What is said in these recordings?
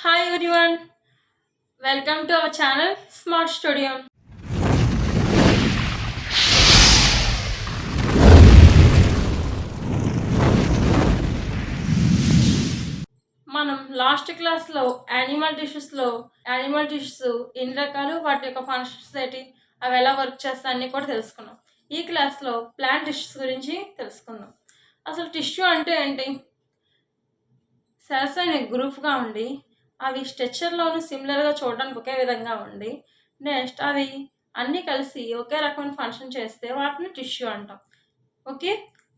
Hi everyone, welcome to our channel Smart Studio. మనం last క్లాస్లో animal dishes ఎన్ని రకాలు, వాటి యొక్క ఫంక్షన్స్ ఏంటి, అవి ఎలా వర్క్ చేస్తాయి అన్నీ కూడా తెలుసుకున్నాం. ఈ క్లాస్లో ప్లాంట్ డిషెస్ గురించి తెలుసుకుందాం. అసలు టిష్యూ అంటే ఏంటి? సెల్స్ అనే గ్రూప్గా ఉండి అవి స్ట్రక్చర్లోనూ సిమిలర్గా చూడడానికి ఒకే విధంగా ఉండి నెక్స్ట్ అవి అన్నీ కలిసి ఒకే రకమైన ఫంక్షన్ చేస్తే వాటిని టిష్యూ అంటాం. ఓకే,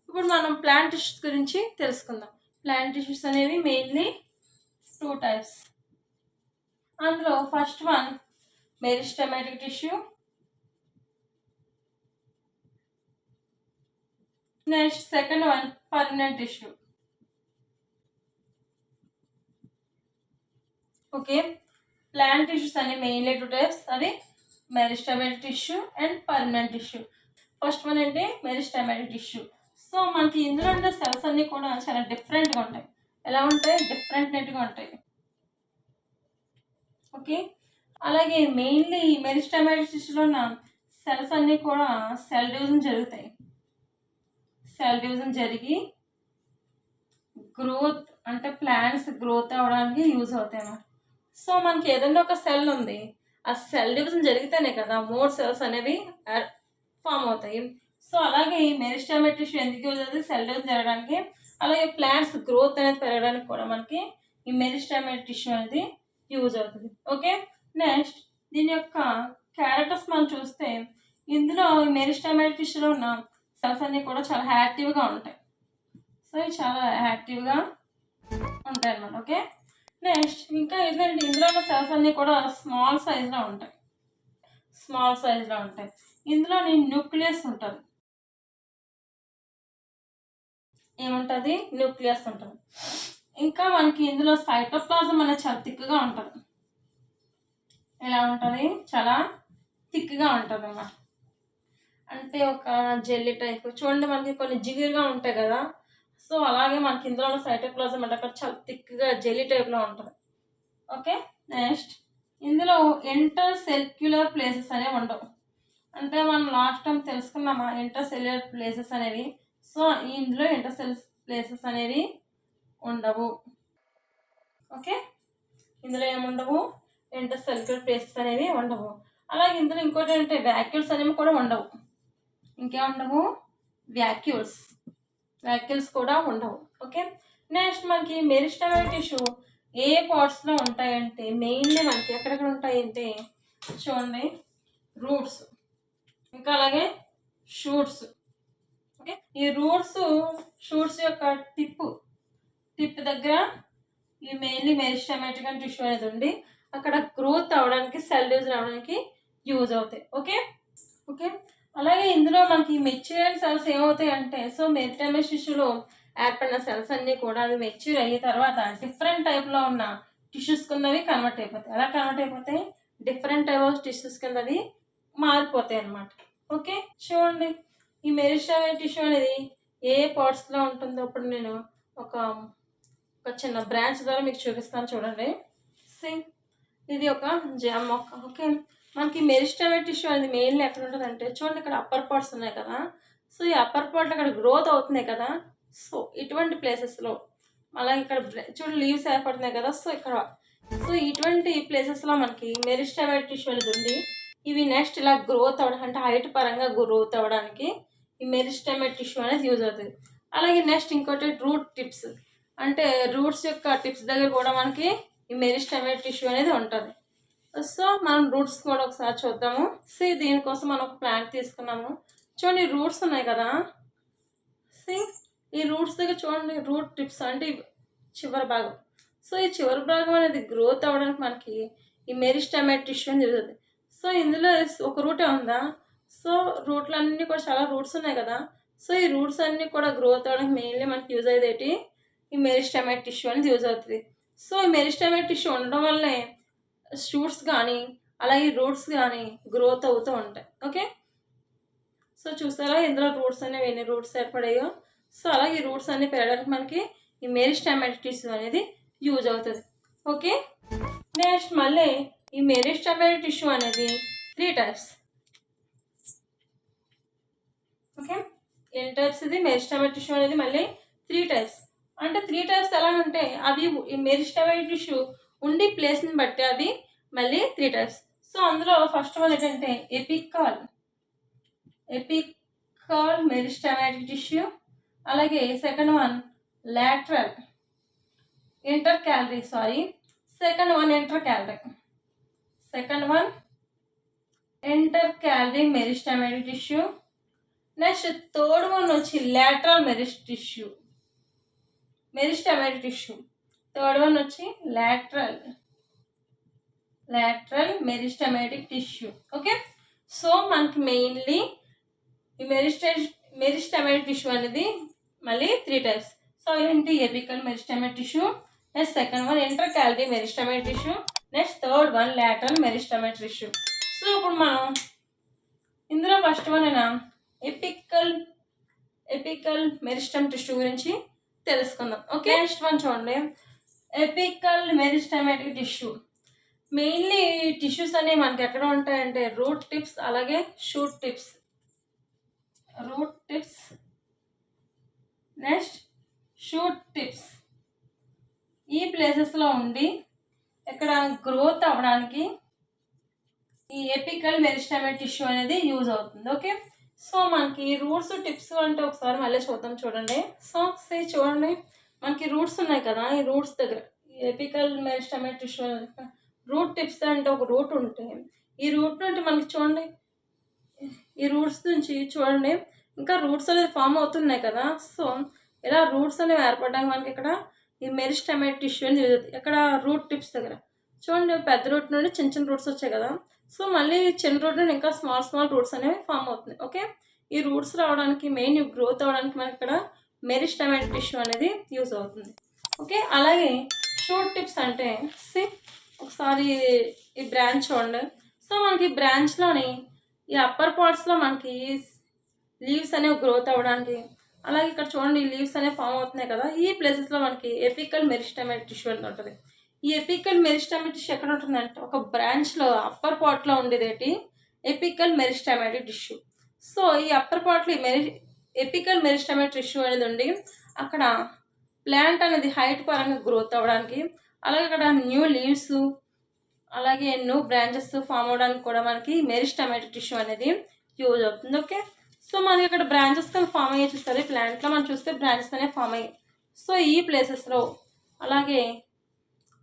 ఇప్పుడు మనం ప్లాంట్ టిష్యూస్ గురించి తెలుసుకుందాం. ప్లాంట్ టిష్యూస్ అనేవి మెయిన్లీ 2 types. అందులో first one meristematic tissue, next second one permanent tissue. Okay, plant tissues అనే మెయిన్లీ 2 types, అవి meristematic tissue and permanent tissue. First one అంటే మెరిస్టెమాటిక్ టిష్యూ. సో మనకి ఇందులో ఉండే సెల్స్ అన్నీ కూడా చాలా డిఫరెంట్గా ఉంటాయి. ఎలా ఉంటాయి? డిఫరెంట్గా ఉంటాయి. ఓకే, అలాగే మెయిన్లీ మెరిస్టెమాటిక్ టిష్యూలో ఉన్న సెల్స్ అన్నీ కూడా సెల్ డివిజన్ జరుగుతాయి. సెల్ డివిజన్ జరిగి గ్రోత్ అంటే ప్లాంట్స్ గ్రోత్ అవ్వడానికి యూజ్ అవుతాయి అన్నమాట. సో మనకి ఏదైనా ఒక సెల్ ఉంది, ఆ సెల్ డివిజన్ జరిగితేనే కదా మోర్ సెల్స్ అనేవి ఫామ్ అవుతాయి. సో అలాగే ఈ మెరిస్టెమాటిక్ టిష్యూ ఎందుకు యూజ్ అవుతుంది? సెల్ డివిజన్ జరగడానికి. అలాగే ప్లాంట్స్ గ్రోత్ అనేది పెరగడానికి కూడా మనకి ఈ మెరిస్టెమాటిక్ టిష్యూ అనేది యూజ్ అవుతుంది. ఓకే, నెక్స్ట్ దీని యొక్క క్యారెక్టర్స్ మనం చూస్తే ఇందులో మెరిస్టెమాటిక్ టిష్యూలో ఉన్న సెల్స్ అన్నీ కూడా చాలా యాక్టివ్గా ఉంటాయి. సో ఇవి చాలా యాక్టివ్గా ఉంటాయి అన్నమాట. ఓకే, నెక్స్ట్ ఇంకా ఏంటంటే ఇందులో ఉన్న సెల్స్ అన్నీ కూడా స్మాల్ సైజ్లో ఉంటాయి. ఇందులో న్యూక్లియస్ ఉంటుంది. ఏముంటుంది? న్యూక్లియస్ ఉంటుంది. ఇంకా మనకి ఇందులో సైటోప్లాజం అనేది చాలా థిక్గా ఉంటుంది. ఎలా ఉంటుంది? చాలా థిక్గా ఉంటుంది అన్నమాట. అంటే ఒక జెల్లీ టైప్. చూడండి, మనకి కొన్ని జిగురుగా ఉంటాయి కదా, సో అలాగే మనకి ఇందులో ఉన్న సైటోప్లాజం అంటే అక్కడ చాలా థిక్గా జెల్లీ టైప్లో ఉంటుంది. ఓకే, నెక్స్ట్ ఇందులో ఇంటర్ సెల్యులర్ ప్లేసెస్ అనేవి ఉండవు. అంటే మనం లాస్ట్ టైం తెలుసుకున్నామా ఇంటర్ సెల్యులర్ ప్లేసెస్ అనేవి. సో ఇందులో ఇంటర్ సెల్ ప్లేసెస్ అనేవి ఉండవు. ఓకే, ఇందులో ఏముండవు? ఇంటర్ సెల్యులర్ ప్లేసెస్ అనేవి ఉండవు. అలాగే ఇందులో ఇంకోటి అంటే వ్యాక్యూల్స్ అనేవి కూడా ఉండవు. ఇంకేముండవు? వ్యాక్యూల్స్ కూడా ఉండవు. ఓకే, నెక్స్ట్ మనకి మెరిస్టెమాటిక్ టిష్యూ ఏ పార్ట్స్లో ఉంటాయంటే మెయిన్లీ మనకి ఎక్కడెక్కడ ఉంటాయంటే చూడండి, రూట్స్, ఇంకా అలాగే షూట్స్. ఓకే, ఈ షూట్స్ యొక్క టిప్ దగ్గర ఈ మెయిన్లీ మెరిస్టెమాటిక్ అండ్ టిష్యూ అనేది ఉండి అక్కడ గ్రోత్ అవ్వడానికి, సెల్ డివిజన్ అవ్వడానికి యూజ్ అవుతాయి. ఓకే, అలాగే ఇందులో మనకి మెచ్యూర్ సెల్స్ ఏమవుతాయి అంటే, సో మెరిస్టెమాటిక్ టిష్యూలో ఏర్పడిన సెల్స్ అన్నీ కూడా అవి మెచ్యూర్ అయిన తర్వాత డిఫరెంట్ టైప్లో ఉన్న టిష్యూస్ కింద అవి కన్వర్ట్ అయిపోతాయి. ఎలా కన్వర్ట్ అయిపోతాయి? డిఫరెంట్ టైప్ ఆఫ్ టిష్యూస్ కింద అవి మారిపోతాయి అన్నమాట. ఓకే, చూడండి, ఈ మెరిస్టెమాటిక్ టిష్యూ అనేది ఏ పార్ట్స్లో ఉంటుందో ఇప్పుడు నేను ఒక చిన్న బ్రాంచ్ ద్వారా మీకు చూపిస్తాను. చూడండి, ఇది ఒక జామ్ మొక్క. ఓకే, మనకి మెరిస్టెమాటిక్ టిష్యూ అనేది మెయిన్లీ ఎక్కడ ఉంటుంది అంటే చూడండి, ఇక్కడ అప్పర్ పార్ట్స్ ఉన్నాయి కదా, సో ఈ అప్పర్ పార్ట్లో అక్కడ గ్రోత్ అవుతున్నాయి కదా, సో ఇటువంటి ప్లేసెస్లో. అలాగే ఇక్కడ చూడండి లీవ్స్ ఏర్పడుతున్నాయి కదా, సో ఇటువంటి ప్లేసెస్లో మనకి మెరిస్టెమాటిక్ టిష్యూ అనేది ఉంది. ఇవి నెక్స్ట్ ఇలా గ్రోత్ అవ్వడానికి అంటే హైట్ పరంగా గ్రోత్ అవ్వడానికి ఈ మెరిస్టెమాటిక్ టిష్యూ అనేది యూజ్ అవుతుంది. అలాగే నెక్స్ట్ ఇంకోటి రూట్ టిప్స్, అంటే రూట్స్ యొక్క టిప్స్ దగ్గర కూడా మనకి ఈ మెరిస్టెమాటిక్ టిష్యూ అనేది ఉంటుంది. సో మనం రూట్స్ కూడా ఒకసారి చూద్దాము. దీనికోసం మనం ఒక ప్లాంట్ తీసుకున్నాము. చూడండి, రూట్స్ ఉన్నాయి కదా, ఈ రూట్స్ దగ్గర చూడండి రూట్ టిప్స్ అంటే చివరి భాగం. సో ఈ చివరి భాగం అనేది గ్రోత్ అవ్వడానికి మనకి ఈ మెరిస్టెమాటిక్ టిష్యూ అని జరుగుతుంది. సో ఇందులో ఒక రూటే ఉందా, సో రూట్లు అన్నీ కూడా చాలా రూట్స్ ఉన్నాయి కదా, సో ఈ రూట్స్ అన్నీ కూడా గ్రోత్ అవ్వడానికి మెయిన్లీ మనకి యూజ్ అయ్యేది ఈ మెరిస్టెమాటిక్ టిష్యూ అనేది యూజ్ అవుతుంది. సో ఈ మెరిస్టెమాటిక్ టిష్యూ ఉండడం వల్లే షూట్స్ కానీ అలాగే రూట్స్ కానీ గ్రోత్ అవుతూ ఉంటాయి. ఓకే, సో చూసారా ఇందులో రూట్స్ అనేవి ఎన్ని రూట్స్ ఏర్పడాయో. సో అలాగే ఈ రూట్స్ అన్ని పెరగడానికి మనకి ఈ మెరిస్టెమాటిక్ టిష్యూ అనేది యూజ్ అవుతుంది. ఓకే, నెక్స్ట్ మళ్ళీ ఈ మెరిస్టమేటిక్ టిష్యూ అనేది 3 టైప్స్. ఓకే, ఎన్ని టైప్స్ ఇది మెరిస్టమేటిక్ టిష్యూ అనేది మళ్ళీ 3 టైప్స్. అంటే 3 టైప్స్ ఎలాగంటే అవి ఈ మెరిస్టమేటిక్ టిష్యూ ఉండి ప్లేస్ని బట్టి అవి మళ్ళీ 3 టైప్స్. సో అందులో ఫస్ట్ వన్ ఏంటంటే ఎపికల్ మెరిస్టమేటిక్ టిష్యూ. అలాగే second one lateral intercalary second one intercalary meristematic tissue. Next third one వచ్చి lateral meristematic tissue. Third one వచ్చి lateral meristematic tissue. Okay, so మనకి మెయిన్లీ ఈ మెరిస్టమేటిక్ టిష్యూ అనేది మళ్ళీ 3 types. So ఏంటి apical meristematic tissue, next second one intercalary meristematic tissue, next third one lateral meristematic tissue. So ఇప్పుడు మనం ఇందులో first one అయినా ఎపికల్ మెరిస్టమ్ టిష్యూ గురించి తెలుసుకుందాం. ఓకే, నెక్స్ట్ వన్ చూడండి, apical meristematic tissue. Mainly tissues అనేవి మనకి ఎక్కడ ఉంటాయంటే రూట్ టిప్స్ అలాగే shoot tips. Next shoot tips ఈ ప్లేసెస్లో ఉండి ఇక్కడ గ్రోత్ అవ్వడానికి ఈ ఎపికల్ మెరిస్టమేటిక్ టిష్యూ అనేది యూజ్ అవుతుంది. ఓకే, సో మనకి రూట్స్ టిప్స్ అంటే ఒకసారి మళ్ళీ చూద్దాం. చూడండి, సో చూడండి మనకి రూట్స్ ఉన్నాయి కదా, ఈ రూట్స్ దగ్గర apical meristematic tissue route tips అంటే ఒక రూట్ ఉంటే ఈ రూట్ నుండి మనకి చూడండి, ఈ రూట్స్ నుంచి చూడండి ఇంకా రూట్స్ అనేది ఫామ్ అవుతున్నాయి కదా. సో ఇలా రూట్స్ అనేవి ఏర్పడడానికి మనకి ఇక్కడ ఈ మెరిస్టమేటిక్ టిష్యూ అని ఇక్కడ రూట్ టిప్స్ దగ్గర చూడండి పెద్ద రూట్ నుండి చిన్న చిన్న రూట్స్ వచ్చాయి కదా. సో మళ్ళీ చిన్న రూట్ నుండి ఇంకా స్మాల్ రూట్స్ అనేవి ఫామ్ అవుతున్నాయి. ఓకే, ఈ రూట్స్ రావడానికి మెయిన్ గ్రోత్ అవ్వడానికి మనకి ఇక్కడ మెరిస్టమేటిక్ టిష్యూ అనేది యూజ్ అవుతుంది. ఓకే, అలాగే షూట్ టిప్స్ అంటే ఒకసారి ఈ బ్రాంచ్ చూడండి. సో మనకి బ్రాంచ్లోని ఈ అప్పర్ పార్ట్స్లో మనకి లీవ్స్ అనేవి గ్రోత్ అవ్వడానికి, అలాగే ఇక్కడ చూడండి ఈ లీవ్స్ అనేవి ఫామ్ అవుతున్నాయి కదా, ఈ ప్లేసెస్లో మనకి ఎపికల్ మెరిస్టమేటిక్ టిష్యూ అని ఉంటుంది. ఈ ఎపికల్ మెరిస్టమేటిక్ టిష్యూ ఎక్కడ ఉంటుందంటే ఒక బ్రాంచ్లో అప్పర్ పార్ట్లో ఉండేది ఎపికల్ మెరిస్టమేటిక్ టిష్యూ. సో ఈ అప్పర్ పార్ట్లో ఎపికల్ మెరిస్టమేటిక్ టిష్యూ అనేది ఉండి అక్కడ ప్లాంట్ అనేది హైట్ పరంగా గ్రోత్ అవ్వడానికి, అలాగే అక్కడ న్యూ లీవ్స్ అలాగే న్యూ బ్రాంచెస్ ఫామ్ అవ్వడానికి కూడా మనకి మెరిస్టమేటిక్ టిష్యూ అనేది యూజ్ అవుతుంది. ఓకే, సో మనకి ఇక్కడ బ్రాంచెస్ ఫామ్ అయ్యి చూస్తుంది ప్లాంట్లో మనం చూస్తే బ్రాంచెస్ అనేవి ఫామ్ అయ్యాయి. సో ఈ ప్లేసెస్లో అలాగే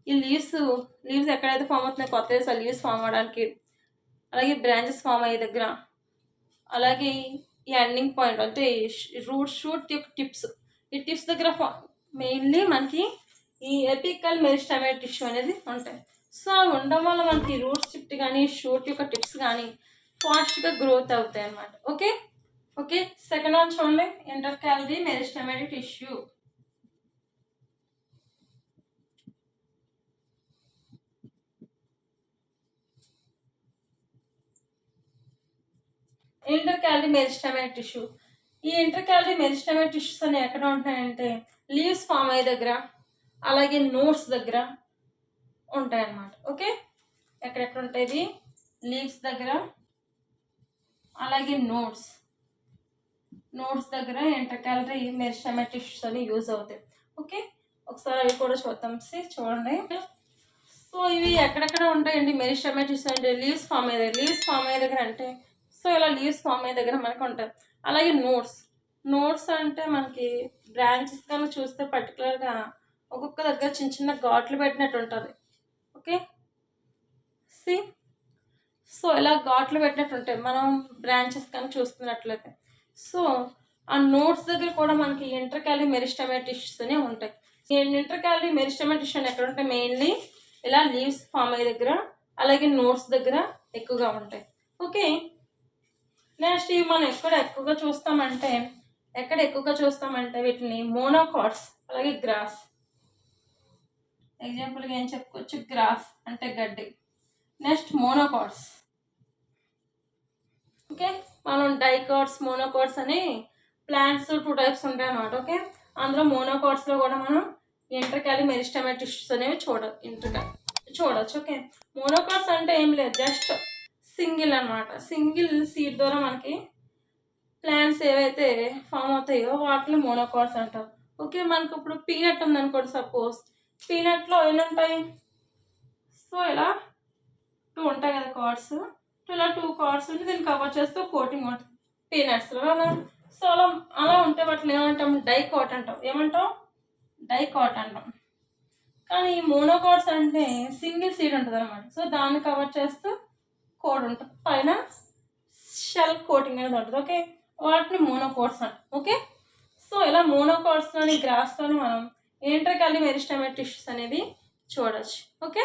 ఈ లీవ్స్ ఎక్కడైతే ఫామ్ అవుతున్నాయి కొత్త లీవ్స్ ఫామ్ అవ్వడానికి, అలాగే బ్రాంచెస్ ఫామ్ అయ్యే దగ్గర, అలాగే ఈ ఎండింగ్ పాయింట్ అంటే షూట్ టిప్స్ ఈ టిప్స్ దగ్గర మెయిన్లీ మనకి ఈ ఎపికల్ మెరిస్టమేటిక్ టిష్యూ అనేది ఉంటాయి. సో అవి ఉండడం వల్ల మనకి రూట్స్ టిప్ కానీ షూట్ యొక్క టిప్స్ కానీ ఫాస్ట్గా గ్రోత్ అవుతాయి అన్నమాట. ఓకే, సెకండ్ వన్ చూడండి, ఇంటర్కాలరీ మెరిస్టమేటిక్ టిష్యూ. ఇంటర్కాలరీ meristematic tissue. ఈ ఇంటర్కాలరీ మెరిస్టమేటిక్ టిష్యూస్ అనేవి ఎక్కడ ఉంటాయంటే లీవ్స్ ఫామ్ అయ్యే దగ్గర, అలాగే నోట్స్ దగ్గర ఉంటాయన్నమాట. ఓకే, ఎక్కడెక్కడ ఉంటాయి లీవ్స్ దగ్గర అలాగే నోట్స్ దగ్గర ఇంటర్కాలరీ మెరిస్టమేటిక్ టిష్యూస్ అని యూజ్ అవుతాయి. ఓకే, ఒకసారి అవి కూడా చూద్దాం. చూడండి, సో ఇవి ఎక్కడెక్కడ ఉంటాయండి మెరిస్టమేటిక్ టిష్యూస్ అంటే లీవ్స్ ఫామ్ అయ్యే దగ్గర అంటే సో ఇలా లీవ్స్ ఫామ్ అయ్యే దగ్గర మనకు ఉంటాయి. అలాగే నోట్స్ అంటే మనకి బ్రాంచెస్ కనుక చూస్తే పర్టికులర్గా ఒక్కొక్క దగ్గర చిన్న చిన్న ఘాట్లు పెట్టినట్టు ఉంటుంది. ఓకే, సో ఇలా ఘాట్లు పెట్టినట్టు ఉంటాయి మనం బ్రాంచెస్ కనుక చూస్తున్నట్లయితే. సో ఆ నోట్స్ దగ్గర కూడా మనకి ఇంటర్కాలరీ మెరిస్టమేటిక్ టిష్యూస్ అనేవి ఉంటాయి. ఈ ఇంటర్కాలరీ మెరిస్టమేటిక్ టిష్యూ ఎక్కడ ఉంటాయి మెయిన్లీ ఇలా లీవ్స్ ఫామ్ అయ్యే దగ్గర, అలాగే నోట్స్ దగ్గర ఎక్కువగా ఉంటాయి. ఓకే, నెక్స్ట్ ఇవి మనం ఎక్కువగా చూస్తామంటే వీటిని మోనోకాట్స్ అలాగే గ్రాస్. ఎగ్జాంపుల్గా ఏం చెప్పుకోవచ్చు, గ్రాస్ అంటే గడ్డి, నెక్స్ట్ మోనోకాట్స్. ఓకే, మనం డైకాట్స్ మోనోకాట్స్ అని ప్లాంట్స్ 2 టైప్స్ ఉంటాయి అన్నమాట. ఓకే, అందులో మోనోకాట్స్లో కూడా మనం ఇంటర్కాలరీ మెరిస్టమేటిక్ టిష్యూస్ అనేవి చూడొచ్చు. ఓకే, మోనోకాట్స్ అంటే ఏం లేదు, జస్ట్ సింగిల్ అనమాట. సింగిల్ సీడ్ ద్వారా మనకి ప్లాంట్స్ ఏవైతే ఫామ్ అవుతాయో వాటిని మోనోకాట్స్ అంటారు. ఓకే, మనకు ఇప్పుడు పీనట్ ఉందనుకోండి, సపోజ్ పీనట్లో ఎన్ని ఉంటాయి? సో ఇలా 2 ఉంటాయి కదా కార్డ్స్. ఇలా 2 కార్డ్స్ ఉంటే దీన్ని కవర్ చేస్తూ కోటింగ్ ఉంటుంది పీనట్స్లో. సో అలా ఉంటే వాటిని ఏమంటాం? డైకాట్ అంటాం. ఏమంటాం? డైకాట్ అంటాం. కానీ ఈ మోనోకాట్స్ అంటే సింగిల్ సీడ్ ఉంటుంది అనమాట. సో దాన్ని కవర్ చేస్తూ కోడ్ ఉంటుంది, పైన షెల్ కోటింగ్ అనేది ఉంటుంది. ఓకే, వాటిని మోనోకాట్స్ అంటాం. ఓకే, సో ఇలా మోనోకాట్స్లోని గ్రాస్లోని మనం ఇంటర్కాలి మెరిస్టెమేటిక్ టిష్యూస్ అనేది చూడొచ్చు. ఓకే,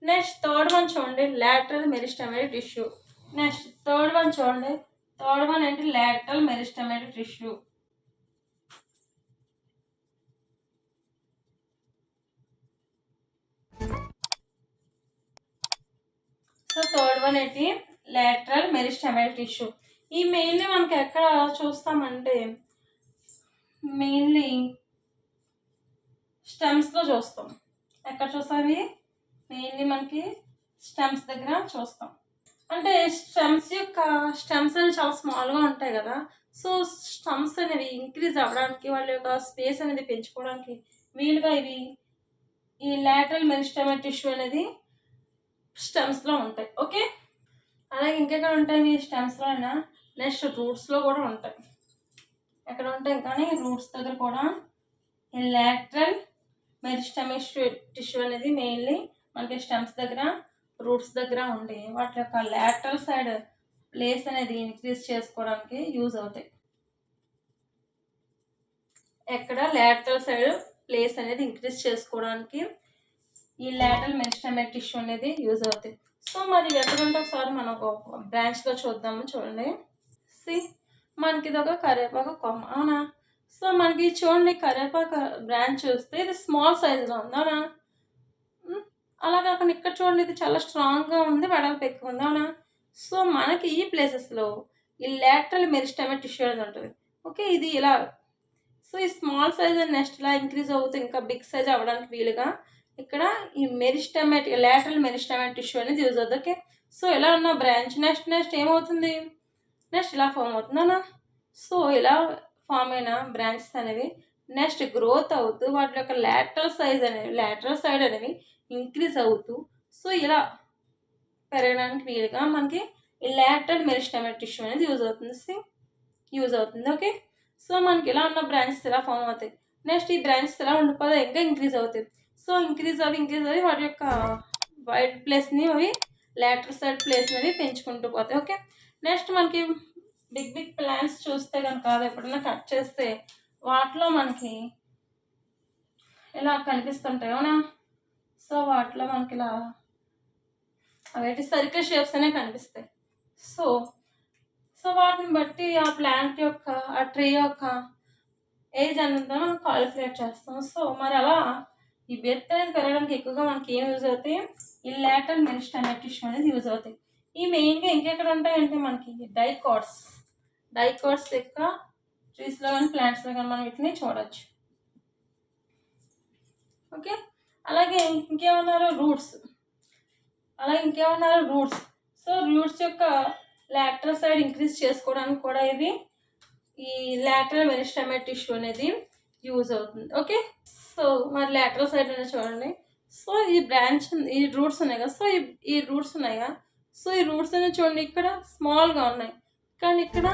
నెక్స్ట్ థర్డ్ వన్ చూడండి, lateral meristematic tissue. Next third one చూడండి, థర్డ్ వన్ ఏంటి? Lateral meristematic tissue. So third one ఏంటి? Lateral meristematic tissue. ఈ మెయిన్లీ మనకి ఎక్కడ చూస్తామంటే మెయిన్లీ స్టెమ్స్లో చూస్తాం. ఎక్కడ చూస్తాం? మెయిన్లీ మనకి స్టెమ్స్ దగ్గర చూస్తాం. అంటే స్టెమ్స్ అనేవి చాలా స్మాల్గా ఉంటాయి కదా. సో స్టెమ్స్ అనేవి ఇంక్రీజ్ అవ్వడానికి, వాళ్ళ యొక్క స్పేస్ అనేది పెంచుకోవడానికి వీలుగా ఇవి ఈ లాటరల్ మెరిస్టెమేటిక్ టిష్యూ అనేది స్టెమ్స్లో ఉంటాయి. ఓకే, అలాగే ఇంకెక్కడ ఉంటాయి స్టెమ్స్లో అయినా? నెక్స్ట్ రూట్స్లో కూడా ఉంటాయి. ఎక్కడ ఉంటాయి? కానీ రూట్స్ దగ్గర కూడా ఈ లాటరల్ మెరిస్టెమేటిక్ టిష్యూ అనేది మెయిన్లీ మనకి స్టెమ్స్ దగ్గర, రూట్స్ దగ్గర ఉండి వాటి యొక్క లాటరల్ సైడ్ ప్లేస్ అనేది ఇంక్రీజ్ చేసుకోవడానికి యూజ్ అవుతాయి. ఎక్కడ? లాటరల్ సైడ్ ప్లేస్ అనేది ఇంక్రీజ్ చేసుకోవడానికి ఈ లాటరల్ మెరిస్టెమేటిక్ టిష్యూ అనేది యూజ్ అవుతాయి. సో మరి ఎక్కడుంటే ఒకసారి మనం ఒక బ్రాంచ్లో చూద్దాము. చూడండి, మనకి ఇది ఒక కరివేపాకు కొమ్మ, అవునా? సో మనకి చూడండి, కరివేపాకు బ్రాంచ్ చూస్తే ఇది స్మాల్ సైజులో ఉంది, అవునా? అలా కాకుండా ఇక్కడ చూడండి, ఇది చాలా స్ట్రాంగ్గా ఉంది, వెడల్పు ఎక్కువ ఉంది, అవునా? సో మనకి ఈ ప్లేసెస్లో ఈ లాటరల్ మెరిస్టెమేటిక్ టిష్యూ అనేది ఉంటుంది. ఓకే, ఇది ఇలా. సో ఈ స్మాల్ సైజ్ నెక్స్ట్ ఇలా ఇంక్రీజ్ అవుతుంది, ఇంకా బిగ్ సైజ్ అవ్వడానికి వీలుగా ఇక్కడ ఈ లాటరల్ మెరిస్టెమేటిక్ టిష్యూ అనేది యూజ్ అవుతుంది. ఓకే, సో ఇలా ఉన్న బ్రాంచ్ నెక్స్ట్ ఏమవుతుంది? నెక్స్ట్ ఇలా ఫామ్ అవుతుంది, అవునా? సో ఇలా ఫామ్ అయిన బ్రాంచెస్ అనేవి నెక్స్ట్ గ్రోత్ అవుతూ వాటి యొక్క లాటరల్ సైడ్ అనేవి ఇంక్రీజ్ అవుతూ సో ఇలా పెరగడానికి వీలుగా మనకి ఈ లాటరల్ మెరిస్టెమేటిక్ టిష్యూ అనేది యూజ్ అవుతుంది. ఓకే, సో మనకి ఇలా ఉన్న బ్రాంచెస్ ఇలా ఫామ్ అవుతాయి. నెక్స్ట్ ఈ బ్రాంచెస్ ఇలా ఉండిపోతే ఇంకా ఇంక్రీజ్ అవుతాయి. సో ఇంక్రీజ్ అవి వాటి యొక్క వైడ్ ప్లేస్ని అవి లాటరల్ సైడ్ ప్లేస్ని అవి పెంచుకుంటూ పోతాయి. ఓకే, నెక్స్ట్ మనకి బిగ్ ప్లాంట్స్ చూస్తే కనుక ఎప్పుడైనా కట్ చేస్తే వాటిలో మనకి ఇలా కనిపిస్తుంటాయి, అవునా? సో వాటిలో మనకి ఇలా అవేంటి సర్కిల్ షేప్స్ అనేవి కనిపిస్తాయి. సో వాటిని బట్టి ఆ ప్లాంట్ యొక్క, ఆ ట్రీ యొక్క ఏజ్ అనేది మనం కాలిక్యులేట్ చేస్తాం. సో మరి అలా ఈ బెత్ అనేది పెరగడానికి ఎక్కువగా మనకి ఏం యూజ్ అవుతాయి? ఈ లాటరల్ మెరిస్టెమేటిక్ టిష్యూ అనేది యూజ్ అవుతాయి. ఈ మెయిన్గా ఇంకెక్కడ ఉంటాయంటే మనకి డైకాట్స్ యొక్క ట్రీస్లో కానీ ప్లాంట్స్లో కానీ మనం వీటిని చూడవచ్చు. ఓకే, అలాగే ఇంకేమన్నారు? రూట్స్. సో రూట్స్ యొక్క లాటరల్ సైడ్ ఇంక్రీజ్ చేసుకోవడానికి కూడా ఇది ఈ లాటరల్ మెరిస్టెమేటిక్ టిష్యూ అనేది యూజ్ అవుతుంది. ఓకే, సో మరి లాటరల్ సైడ్ అనేది చూడండి. సో ఈ రూట్స్ ఉన్నాయి కదా. సో ఈ రూట్స్ ఉన్నాయి కదా. సో ఈ రూట్స్ అనేది చూడండి, ఇక్కడ స్మాల్గా ఉన్నాయి, కానీ ఇక్కడ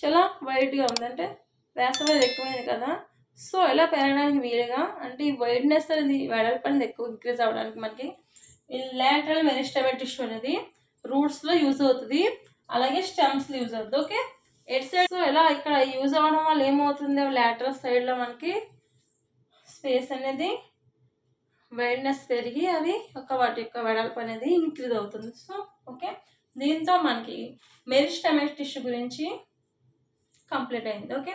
చాలా వైడ్గా ఉంది, అంటే వేసవి ఎక్కువైంది కదా. సో ఇలా పెరగడానికి వీలుగా, అంటే ఈ వైడ్నెస్ అనేది వెడల్పు అనేది ఎక్కువ ఇంక్రీజ్ అవ్వడానికి మనకి ఈ లాటరల్ మెరిస్టెమేటిక్ టిష్యూ అనేది రూట్స్లో యూజ్ అవుతుంది, అలాగే స్టెమ్స్లో యూజ్ అవుతుంది. Okay, at side. సో ఇలా ఇక్కడ యూజ్ అవ్వడం వల్ల ఏమవుతుంది? లాటరల్ సైడ్లో మనకి స్పేస్ అనేది వైడ్నెస్ పెరిగి వాటి యొక్క వెడల్పు అనేది ఇంక్రీజ్ అవుతుంది. సో ఓకే, దీంతో మనకి మెరిస్టెమేటిక్ టిష్యూ గురించి కంప్లీట్ అయింది. ఓకే.